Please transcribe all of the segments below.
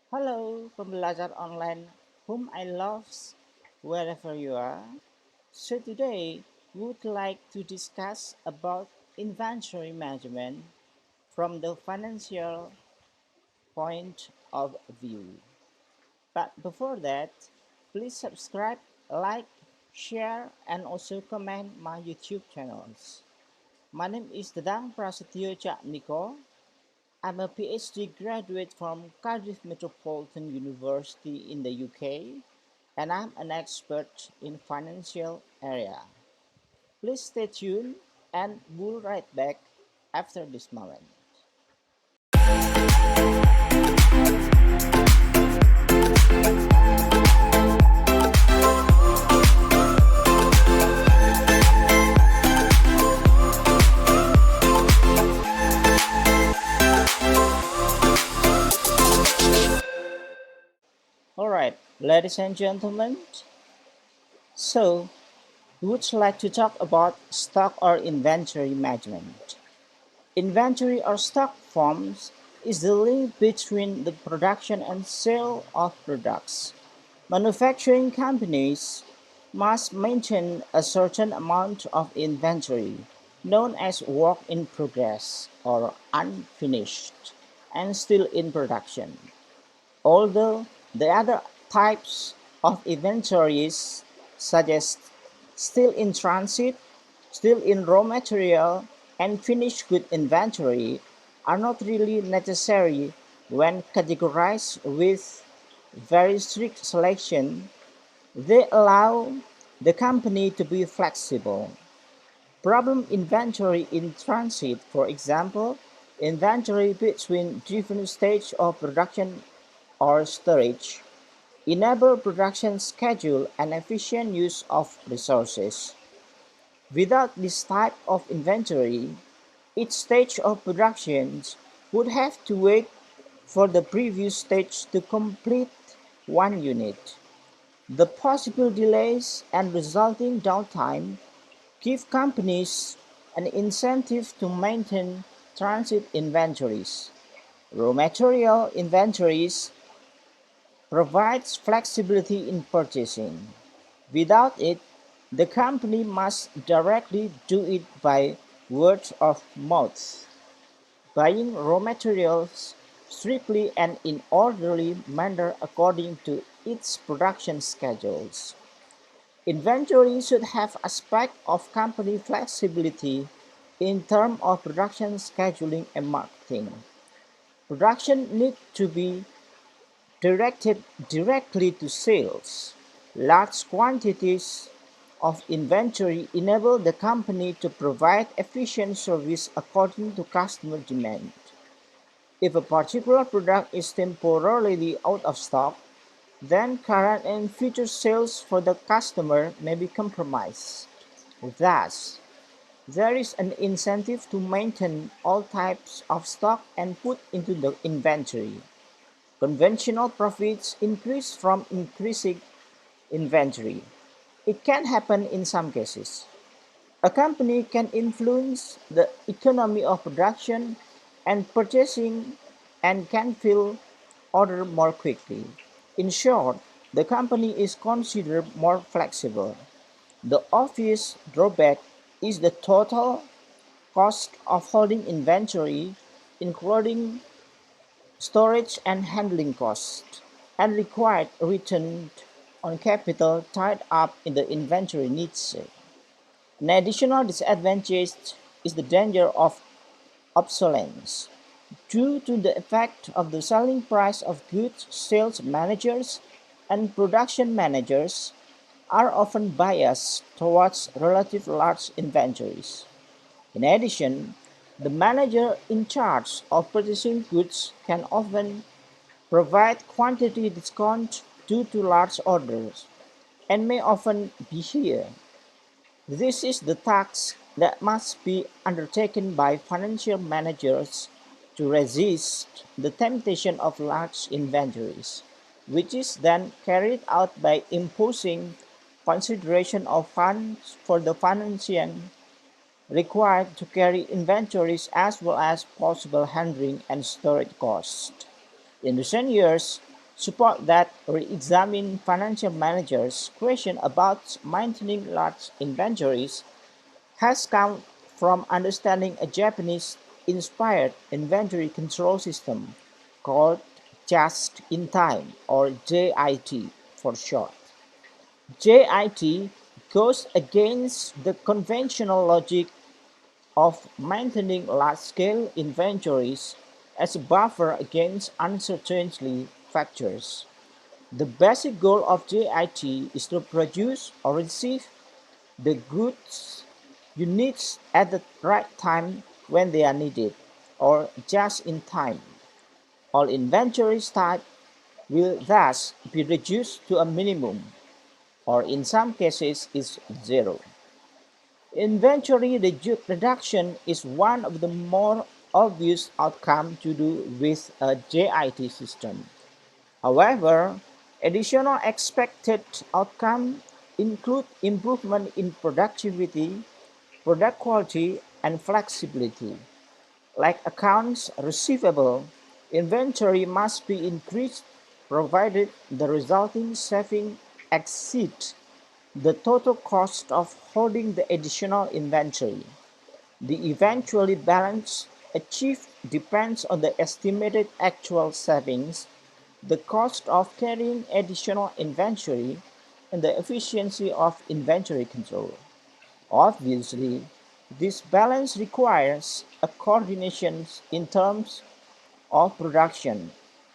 Hello, pembelajar online whom I love wherever you are. So today we would like to discuss about inventory management from the financial point of view. But before that, please subscribe, like, share, and also comment my YouTube channels. My name is Dedang Prasetyo Niko. I'm a PhD graduate from Cardiff Metropolitan University in the UK, and I'm an expert in financial area. Please stay tuned and we'll right back after this moment. Alright, ladies and gentlemen, so we would like to talk about stock or inventory management. Inventory or stock forms is the link between the production and sale of products. Manufacturing companies must maintain a certain amount of inventory, known as work in progress or unfinished, and still in production. Although the other types of inventories, such as still in transit, still in raw material, and finished good inventory, are not really necessary when categorized with very strict selection. They allow the company to be flexible. Problem inventory in transit, for example, inventory between different stages of production or storage, enable production schedule and efficient use of resources. Without this type of inventory, each stage of production would have to wait for the previous stage to complete one unit. The possible delays and resulting downtime give companies an incentive to maintain transit inventories. Raw material inventories provides flexibility in purchasing. Without it, the company must directly do it by word of mouth, buying raw materials strictly and in orderly manner according to its production schedules. Inventory should have aspect of company flexibility in terms of production scheduling and marketing. Production needs to be directed directly to sales. Large quantities of inventory enable the company to provide efficient service according to customer demand. If a particular product is temporarily out of stock, then current and future sales for the customer may be compromised. Thus, there is an incentive to maintain all types of stock and put into the inventory. Conventional profits increase from increasing inventory. It can happen in some cases. A company can influence the economy of production and purchasing and can fill order more quickly. In short, the company is considered more flexible. The obvious drawback is the total cost of holding inventory, including storage and handling costs, and required return on capital tied up in the inventory needs. An additional disadvantage is the danger of obsolescence. Due to the effect of the selling price of goods, sales managers and production managers are often biased towards relative large inventories. In addition, the manager in charge of purchasing goods can often provide quantity discount due to large orders, and may often be here. This is the task that must be undertaken by financial managers to resist the temptation of large inventories, which is then carried out by imposing consideration of funds for the financier required to carry inventories as well as possible handling and storage costs. In recent years, Support that re-examine financial managers' question about maintaining large inventories has come from understanding a Japanese-inspired inventory control system called just in time or JIT for short. JIT goes against the conventional logic of maintaining large-scale inventories as a buffer against uncertainty factors. The basic goal of JIT is to produce or receive the goods you need at the right time when they are needed, or just in time. All inventory type will thus be reduced to a minimum, or in some cases is zero. Inventory reduction is one of the more obvious outcomes to do with a JIT system. However, additional expected outcomes include improvement in productivity, product quality, and flexibility. Like accounts receivable, inventory must be increased provided the resulting saving exceed the total cost of holding the additional inventory. The eventual balance achieved depends on the estimated actual savings, the cost of carrying additional inventory, and the efficiency of inventory control. Obviously, this balance requires a coordination in terms of production,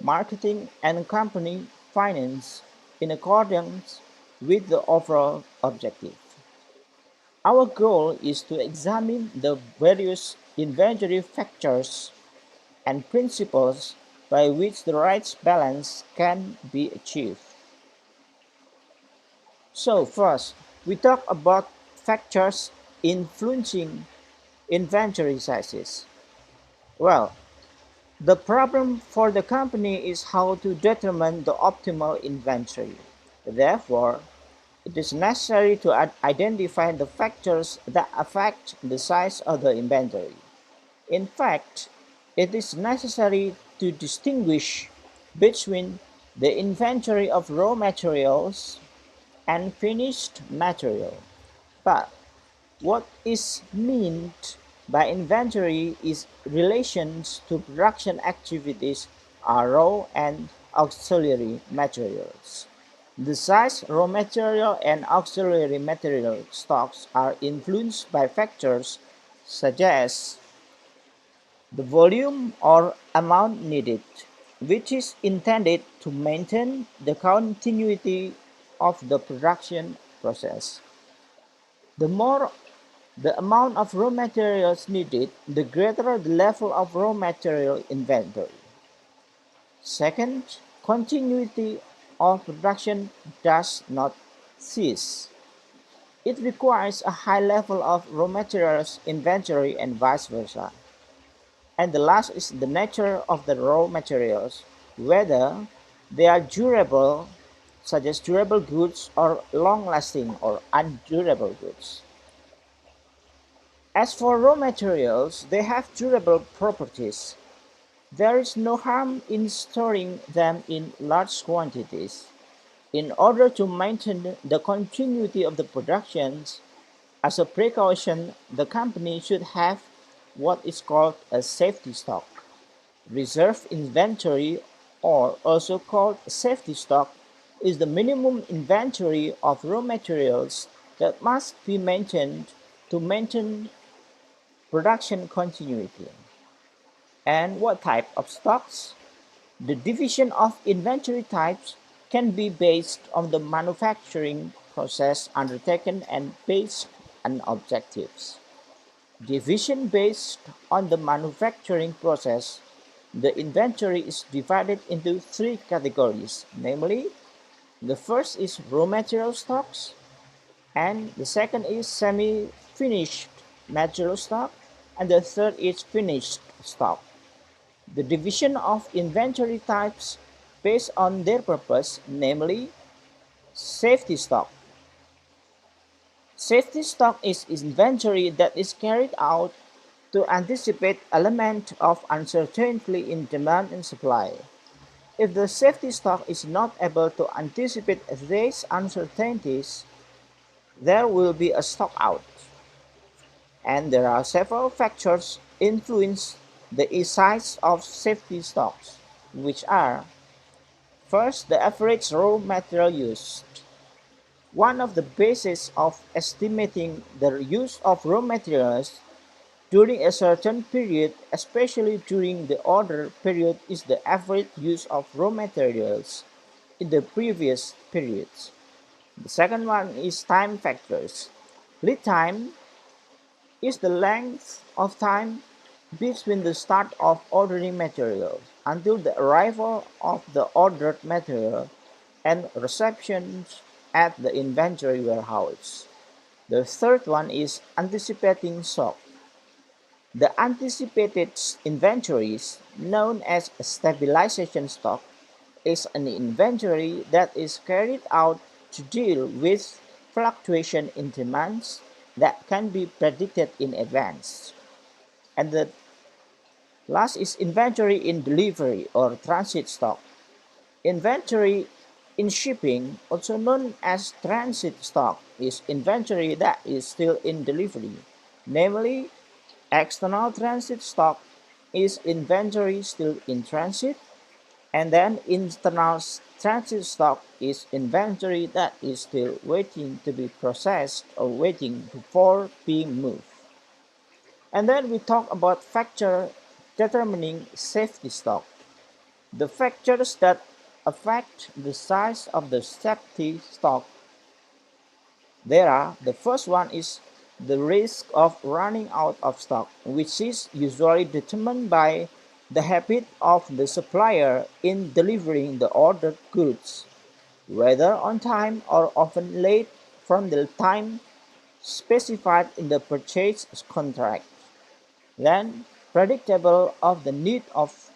marketing, and company finance in accordance with the overall objective. Our goal is to examine the various inventory factors and principles by which the right balance can be achieved. So, first, we talk about factors influencing inventory sizes. Well, the problem for the company is how to determine the optimal inventory. Therefore, it is necessary to identify the factors that affect the size of the inventory. In fact, it is necessary to distinguish between the inventory of raw materials and finished material. But what is meant by inventory is relations to production activities are raw and auxiliary materials. The size, raw material, and auxiliary material stocks are influenced by factors such as the volume or amount needed, which is intended to maintain the continuity of the production process. The more the amount of raw materials needed, the greater the level of raw material inventory. Second, continuity of production does not cease. It requires a high level of raw materials inventory and vice versa. And the last is the nature of the raw materials, whether they are durable, such as durable goods, or long lasting or undurable goods. As for raw materials, they have durable properties. There is no harm in storing them in large quantities. In order to maintain the continuity of the productions, as a precaution, the company should have what is called a safety stock. Reserve inventory, or also called safety stock, is the minimum inventory of raw materials that must be maintained to maintain production continuity. And what type of stocks? The division of inventory types can be based on the manufacturing process undertaken and based on objectives. Division based on the manufacturing process, the inventory is divided into three categories, namely, the first is raw material stocks, and the second is semi-finished material stock, and the third is finished stock. The division of inventory types based on their purpose, namely safety stock. Safety stock is inventory that is carried out to anticipate element of uncertainty in demand and supply. If the safety stock is not able to anticipate these uncertainties, there will be a stock out. And there are several factors influence the size of safety stocks, which are: first, the average raw material used. One of the bases of estimating the use of raw materials during a certain period, especially during the order period, is the average use of raw materials in the previous periods. The second one is time factors. Lead time is the length of time between the start of ordering materials until the arrival of the ordered material and reception at the inventory warehouse. The third one is anticipating stock. The anticipated inventories, known as a stabilization stock, is an inventory that is carried out to deal with fluctuation in demands that can be predicted in advance. And the last is inventory in delivery or transit stock. Inventory in shipping, also known as transit stock, is inventory that is still in delivery. Namely, external transit stock is inventory still in transit, and then internal transit stock is inventory that is still waiting to be processed or waiting before being moved. And then we talk about factor determining safety stock. The factors that affect the size of the safety stock, there are: the first one is the risk of running out of stock, which is usually determined by the habit of the supplier in delivering the ordered goods, whether on time or often late from the time specified in the purchase contract. Then, predictable of the need of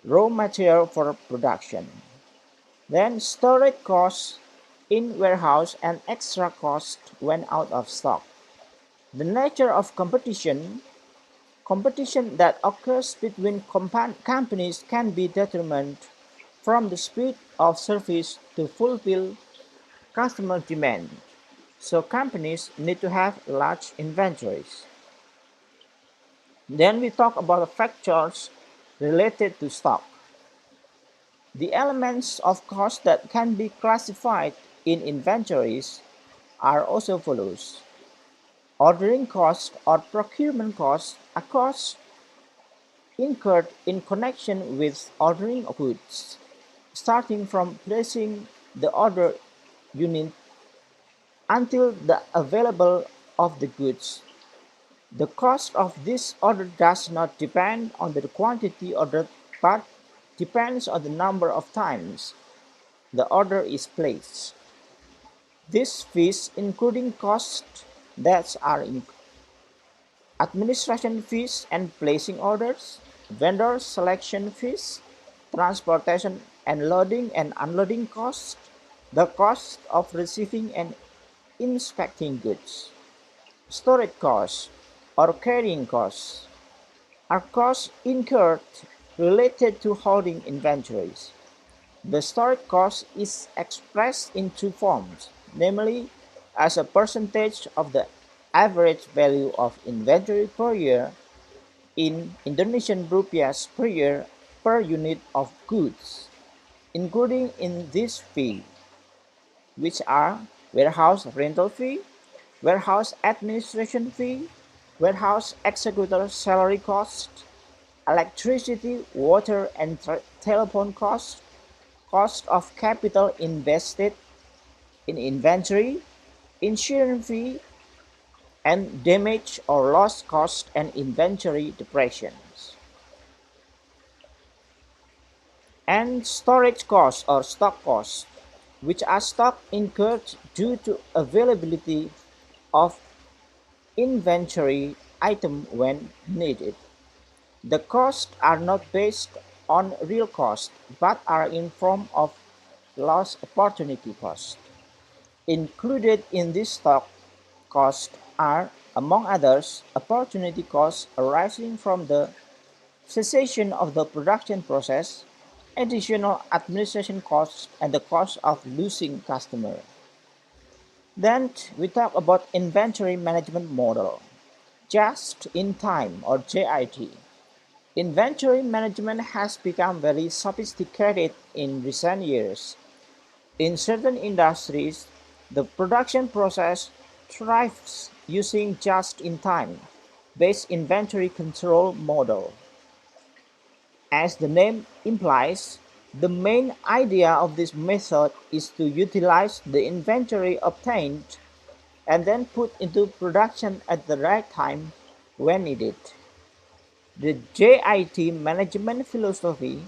raw material for production. Then, storage costs in warehouse and extra cost when out of stock. The nature of competition that occurs between companies can be determined from the speed of service to fulfill customer demand. So companies need to have large inventories. Then we talk about the factors related to stock. The elements of cost that can be classified in inventories are also follows: ordering cost or procurement cost, a cost incurred in connection with ordering goods, starting from placing the order unit until the available of the goods. The cost of this order does not depend on the quantity ordered but depends on the number of times the order is placed. These fees, including costs that are administration fees and placing orders, vendor selection fees, transportation and loading and unloading costs, the cost of receiving and inspecting goods, storage costs or carrying costs are costs incurred related to holding inventories. The storage cost is expressed in two forms, namely as a percentage of the average value of inventory per year in Indonesian rupiahs per year per unit of goods, including in this fee, which are warehouse rental fee, warehouse administration fee, warehouse executor salary cost, electricity, water, and telephone cost, cost of capital invested in inventory, insurance fee, and damage or loss cost and inventory depreciations. And storage costs or stock costs, which are stock incurred due to availability of inventory item when needed. The costs are not based on real cost but are in form of loss opportunity cost. Included in this stock costs are, among others, opportunity costs arising from the cessation of the production process, additional administration costs, and the cost of losing customer. Then we talk about inventory management model, just in time or JIT. Inventory management has become very sophisticated in recent years. In certain industries, the production process thrives using just-in-time based inventory control model. As the name implies, the main idea of this method is to utilize the inventory obtained and then put into production at the right time when needed. The JIT management philosophy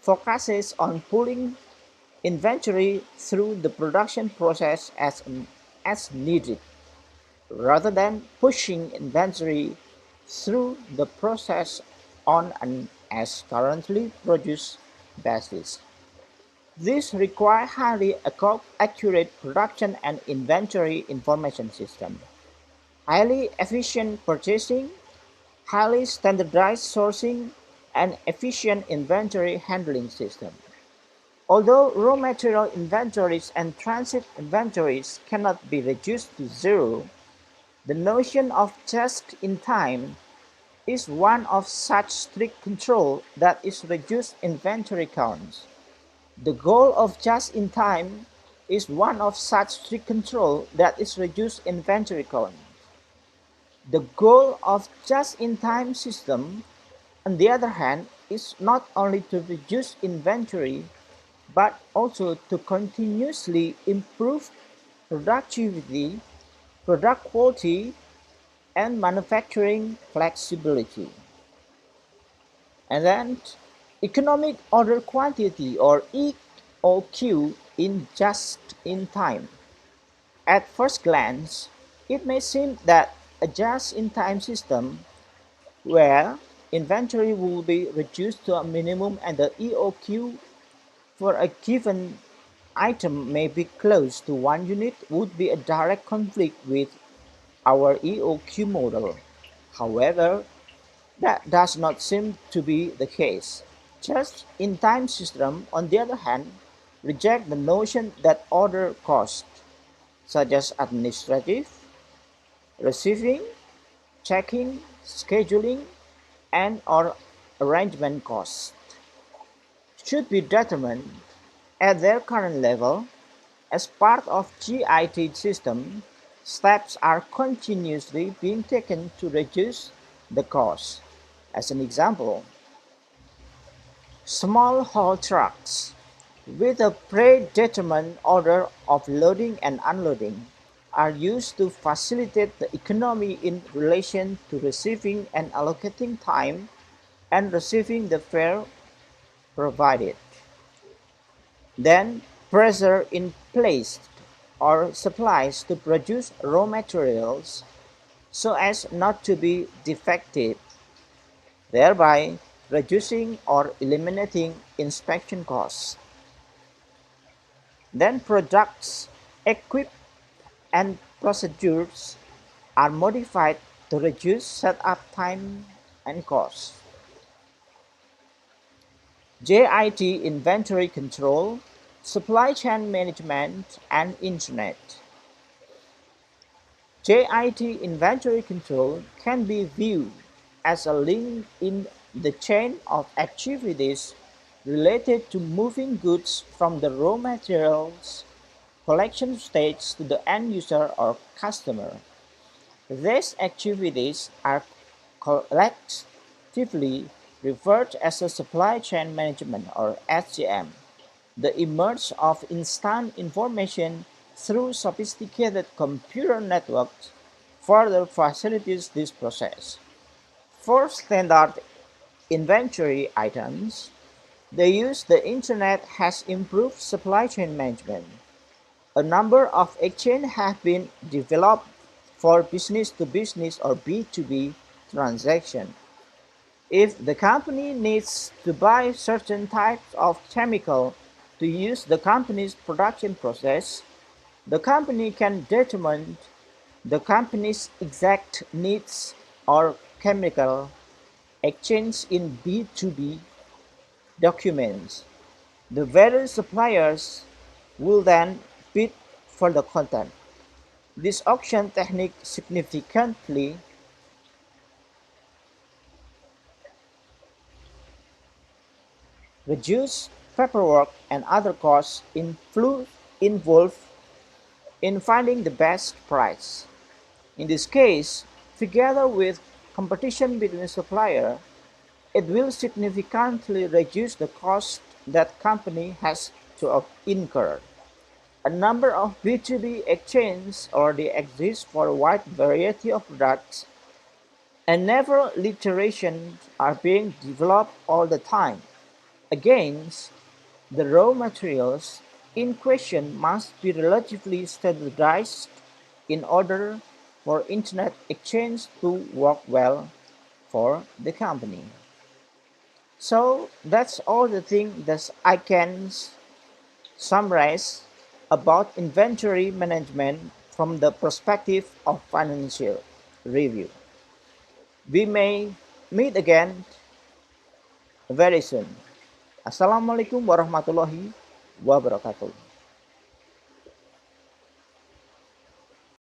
focuses on pulling inventory through the production process as needed, rather than pushing inventory through the process on an as currently produced basis. This requires highly accurate production and inventory information system, highly efficient purchasing, highly standardized sourcing, and efficient inventory handling system. Although raw material inventories and transit inventories cannot be reduced to zero, the notion of just-in-time is one of such strict control that is reduced inventory counts. The goal of just-in-time is one of such strict control that is reduced inventory count. The goal of just-in-time system, on the other hand, is not only to reduce inventory but also to continuously improve productivity, product quality, and manufacturing flexibility. And then economic order quantity or EOQ in just in time. At first glance, it may seem that a just in time system where inventory will be reduced to a minimum and the EOQ for a given item may be close to 1 unit would be a direct conflict with our EOQ model. However, that does not seem to be the case. Just-in-time system, on the other hand, reject the notion that order costs, such as administrative, receiving, checking, scheduling, and or arrangement costs, should be determined at their current level. As part of GIT system, steps are continuously being taken to reduce the cost. As an example, small haul trucks with a predetermined order of loading and unloading are used to facilitate the economy in relation to receiving and allocating time and receiving the fare provided. Then pressure is placed or supplies to produce raw materials so as not to be defective, thereby reducing or eliminating inspection costs. Then products, equipment, and procedures are modified to reduce setup time and cost. JIT inventory control, supply chain management, and internet. JIT inventory control can be viewed as a link in the chain of activities related to moving goods from the raw materials collection stage to the end user or customer. These activities are collectively referred as a supply chain management or SCM. The emergence of instant information through sophisticated computer networks further facilitates this process. For standard inventory items, the use of the internet has improved supply chain management. A number of exchanges have been developed for business-to-business or B2B transactions. If the company needs to buy certain types of chemical to use the company's production process, the company can determine the company's exact needs or chemical exchange in B2B documents. The various suppliers will then bid for the content. This auction technique significantly reduces paperwork and other costs involved in finding the best price. In this case, together with competition between suppliers, it will significantly reduce the cost that company has to incur. A number of B2B exchanges already exist for a wide variety of products, and several iterations are being developed all the time. Against the raw materials in question must be relatively standardized in order for internet exchange to work well for the company. So that's all the thing that I can summarize about inventory management from the perspective of financial review. We may meet again very soon. Assalamualaikum warahmatullahi wabarakatuh.